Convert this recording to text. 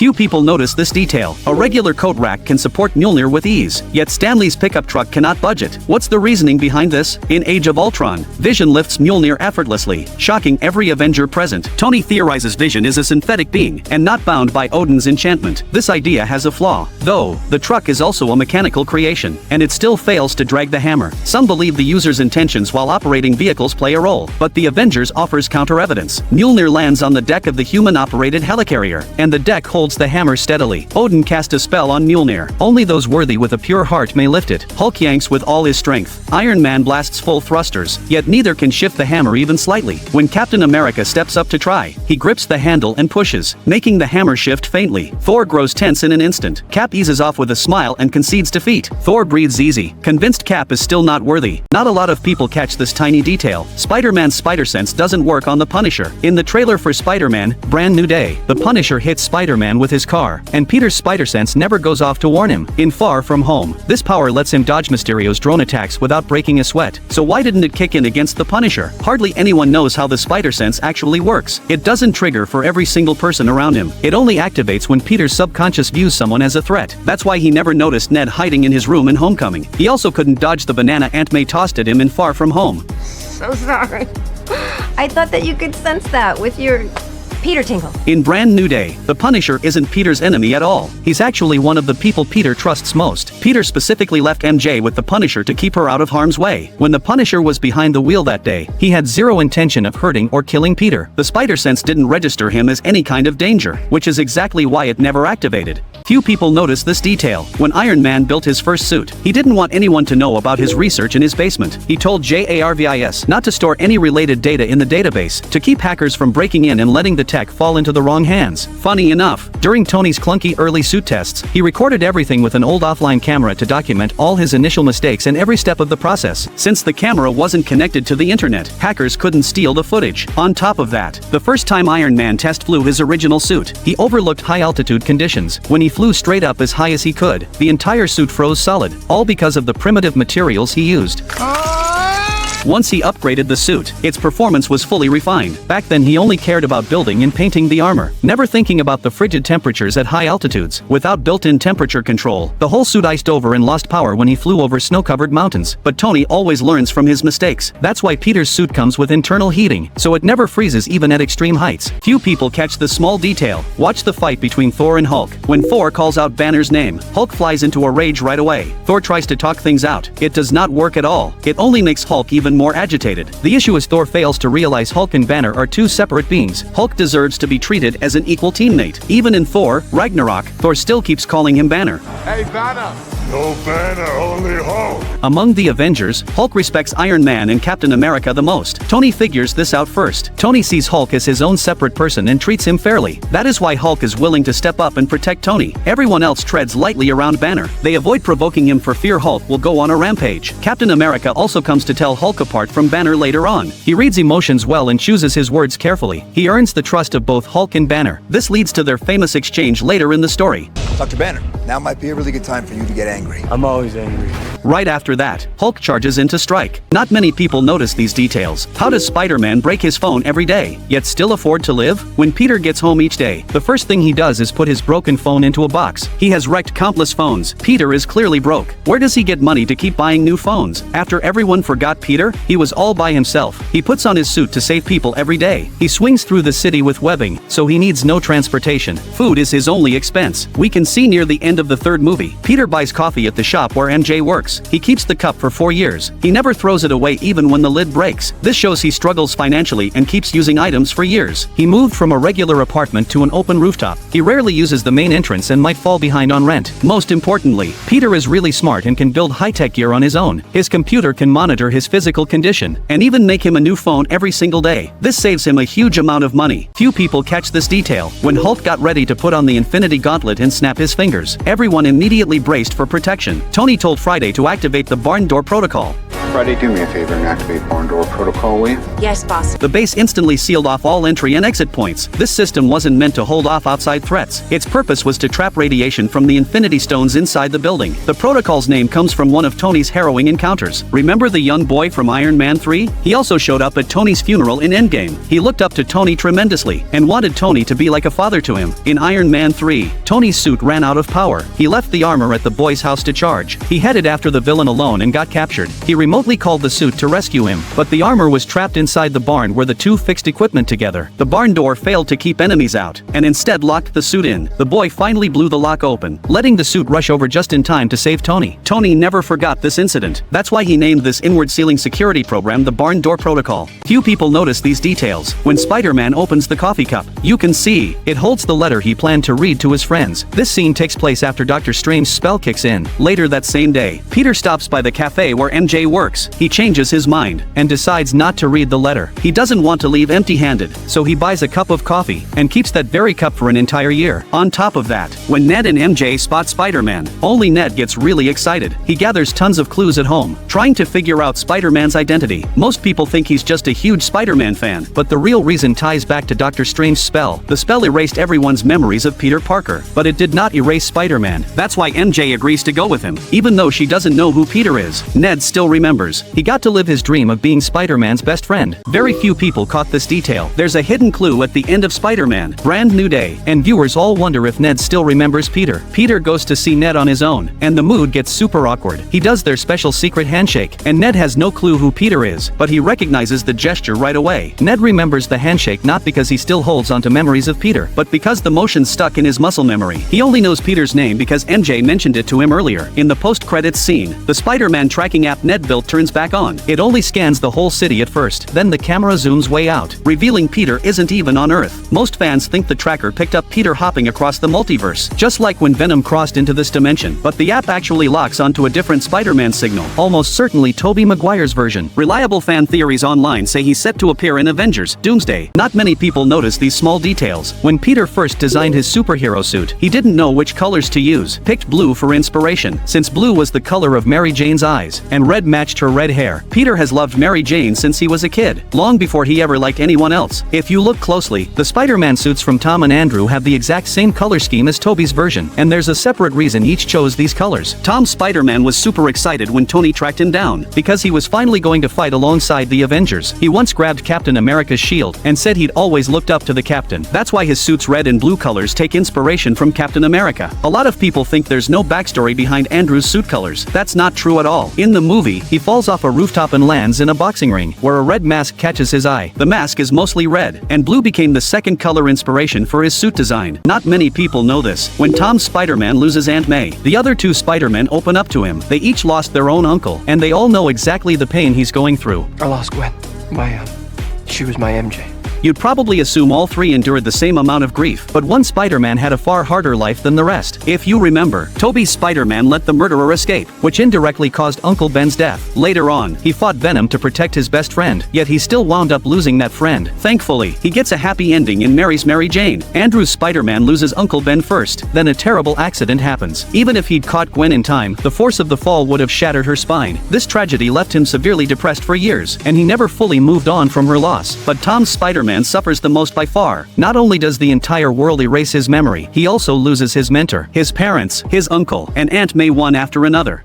Few people notice this detail. A regular coat rack can support Mjolnir with ease, yet Stanley's pickup truck cannot budge it. What's the reasoning behind this? In Age of Ultron, Vision lifts Mjolnir effortlessly, shocking every Avenger present. Tony theorizes Vision is a synthetic being, and not bound by Odin's enchantment. This idea has a flaw, though. The truck is also a mechanical creation, and it still fails to drag the hammer. Some believe the user's intentions while operating vehicles play a role, but the Avengers offers counter-evidence. Mjolnir lands on the deck of the human-operated helicarrier, and the deck holds the hammer steadily. Odin cast a spell on Mjolnir. Only those worthy with a pure heart may lift it. Hulk yanks with all his strength. Iron Man blasts full thrusters, yet neither can shift the hammer even slightly. When Captain America steps up to try, he grips the handle and pushes, making the hammer shift faintly. Thor grows tense in an instant. Cap eases off with a smile and concedes defeat. Thor breathes easy, convinced Cap is still not worthy. Not a lot of people catch this tiny detail. Spider-Man's spider sense doesn't work on the Punisher. In the trailer for Spider-Man, Brand New Day, the Punisher hits Spider-Man with his car, and Peter's spider sense never goes off to warn him. In Far From Home, this power lets him dodge Mysterio's drone attacks without breaking a sweat. So why didn't it kick in against the Punisher? Hardly anyone knows how the spider sense actually works. It doesn't trigger for every single person around him. It only activates when Peter's subconscious views someone as a threat. That's why he never noticed Ned hiding in his room in Homecoming. He also couldn't dodge the banana Aunt May tossed at him in Far From Home. So sorry. I thought that you could sense that with your Peter tingle. In Brand New Day, the Punisher isn't Peter's enemy at all. He's actually one of the people Peter trusts most. Peter specifically left MJ with the Punisher to keep her out of harm's way. When the Punisher was behind the wheel that day, he had zero intention of hurting or killing Peter. The spider sense didn't register him as any kind of danger, which is exactly why it never activated. Few people notice this detail. When Iron Man built his first suit, he didn't want anyone to know about his research in his basement. He told JARVIS not to store any related data in the database, to keep hackers from breaking in and letting the tech fall into the wrong hands. Funny enough, during Tony's clunky early suit tests, he recorded everything with an old offline camera to document all his initial mistakes and every step of the process. Since the camera wasn't connected to the internet, hackers couldn't steal the footage. On top of that, the first time Iron Man test flew his original suit, he overlooked high-altitude conditions. When he flew straight up as high as he could, the entire suit froze solid, all because of the primitive materials he used. Once he upgraded the suit, its performance was fully refined. Back then he only cared about building and painting the armor, never thinking about the frigid temperatures at high altitudes. Without built-in temperature control, the whole suit iced over and lost power when he flew over snow-covered mountains. But Tony always learns from his mistakes. That's why Peter's suit comes with internal heating, so it never freezes even at extreme heights. Few people catch this small detail. Watch the fight between Thor and Hulk. When Thor calls out Banner's name, Hulk flies into a rage right away. Thor tries to talk things out. It does not work at all. It only makes Hulk even more agitated. The issue is Thor fails to realize Hulk and Banner are two separate beings. Hulk deserves to be treated as an equal teammate. Even in Thor, Ragnarok, Thor still keeps calling him Banner. Hey, Banner! No Banner, only Hulk! Among the Avengers, Hulk respects Iron Man and Captain America the most. Tony figures this out first. Tony sees Hulk as his own separate person and treats him fairly. That is why Hulk is willing to step up and protect Tony. Everyone else treads lightly around Banner. They avoid provoking him for fear Hulk will go on a rampage. Captain America also comes to tell Hulk apart from Banner later on. He reads emotions well and chooses his words carefully. He earns the trust of both Hulk and Banner. This leads to their famous exchange later in the story. Dr. Banner, now might be a really good time for you to get angry. I'm always angry. Right after that, Hulk charges in to strike. Not many people notice these details. How does Spider-Man break his phone every day, yet still afford to live? When Peter gets home each day, the first thing he does is put his broken phone into a box. He has wrecked countless phones. Peter is clearly broke. Where does he get money to keep buying new phones? After everyone forgot Peter, he was all by himself. He puts on his suit to save people every day. He swings through the city with webbing, so he needs no transportation. Food is his only expense. We can see near the end of the third movie, Peter buys coffee at the shop where MJ works. He keeps the cup for 4 years. He never throws it away even when the lid breaks. This shows he struggles financially and keeps using items for years. He moved from a regular apartment to an open rooftop. He rarely uses the main entrance and might fall behind on rent. Most importantly, Peter is really smart and can build high-tech gear on his own. His computer can monitor his physical condition and even make him a new phone every single day. This saves him a huge amount of money. Few people catch this detail. When Hulk got ready to put on the Infinity Gauntlet and snap his fingers, everyone immediately braced for protection. Tony told Friday to activate the barn door protocol. Friday, do me a favor and activate barn door protocol, will you? Yes, boss. The base instantly sealed off all entry and exit points. This system wasn't meant to hold off outside threats. Its purpose was to trap radiation from the Infinity Stones inside the building. The protocol's name comes from one of Tony's harrowing encounters. Remember the young boy from Iron Man 3? He also showed up at Tony's funeral in Endgame. He looked up to Tony tremendously and wanted Tony to be like a father to him. In Iron Man 3, Tony's suit ran out of power. He left the armor at the boy's house to charge. He headed after the villain alone and got captured. He remotely called the suit to rescue him, but the armor was trapped inside the barn where the two fixed equipment together. The barn door failed to keep enemies out, and instead locked the suit in. The boy finally blew the lock open, letting the suit rush over just in time to save Tony. Tony never forgot this incident. That's why he named this inward sealing security program the barn door protocol. Few people notice these details. When Spider-Man opens the coffee cup, you can see it holds the letter he planned to read to his friends. This scene takes place after Doctor Strange's spell kicks in. Later that same day, Peter stops by the cafe where MJ works. He changes his mind and decides not to read the letter. He doesn't want to leave empty-handed, so he buys a cup of coffee and keeps that very cup for an entire year. On top of that, when Ned and MJ spot Spider-Man, only Ned gets really excited. He gathers tons of clues at home, trying to figure out Spider-Man's identity. Most people think he's just a huge Spider-Man fan, but the real reason ties back to Doctor Strange's spell. The spell erased everyone's memories of Peter Parker, but it did not erase Spider-Man. That's why MJ agrees to go with him. Even though she doesn't know who Peter is, Ned still remembers. He got to live his dream of being Spider-Man's best friend. Very few people caught this detail. There's a hidden clue at the end of Spider-Man, Brand New Day, and viewers all wonder if Ned still remembers Peter. Peter goes to see Ned on his own, and the mood gets super awkward. He does their special secret handshake, and Ned has no clue who Peter is, but he recognizes the gesture right away. Ned remembers the handshake not because he still holds onto memories of Peter, but because the motion stuck in his muscle memory. He only knows Peter's name because MJ mentioned it to him earlier. In the post-credits scene, the Spider-Man tracking app Ned built turns back on. It only scans the whole city at first, then the camera zooms way out, revealing Peter isn't even on Earth. Most fans think the tracker picked up Peter hopping across the multiverse, just like when Venom crossed into this dimension, but the app actually locks onto a different Spider-Man signal, almost certainly Tobey Maguire's version. Reliable fan theories online say he's set to appear in Avengers: Doomsday. Not many people notice these small details. When Peter first designed his superhero suit, he didn't know which colors to use. Picked blue for inspiration, since blue was the color of Mary Jane's eyes, and red matched her red hair. Peter has loved Mary Jane since he was a kid, long before he ever liked anyone else. If you look closely, the Spider-Man suits from Tom and Andrew have the exact same color scheme as Tobey's version, and there's a separate reason each chose these colors. Tom's Spider-Man was super excited when Tony tracked him down, because he was finally going to fight alongside the Avengers. He once grabbed Captain America's shield and said he'd always looked up to the Captain. That's why his suit's red and blue colors take inspiration from Captain America. A lot of people think there's no backstory behind Andrew's suit colors. That's not true at all. In the movie, he falls off a rooftop and lands in a boxing ring, where a red mask catches his eye. The mask is mostly red, and blue became the second color inspiration for his suit design. Not many people know this. When Tom's Spider-Man loses Aunt May, the other two Spider-Men open up to him. They each lost their own uncle, and they all know exactly the pain he's going through. I lost Gwen. She was my MJ. You'd probably assume all three endured the same amount of grief, but one Spider-Man had a far harder life than the rest. If you remember, Tobey's Spider-Man let the murderer escape, which indirectly caused Uncle Ben's death. Later on, he fought Venom to protect his best friend, yet he still wound up losing that friend. Thankfully, he gets a happy ending and marries Mary Jane. Andrew's Spider-Man loses Uncle Ben first, then a terrible accident happens. Even if he'd caught Gwen in time, the force of the fall would have shattered her spine. This tragedy left him severely depressed for years, and he never fully moved on from her loss. But Tom's Spider-Man suffers the most by far. Not only does the entire world erase his memory, he also loses his mentor, his parents, his uncle, and Aunt May one after another.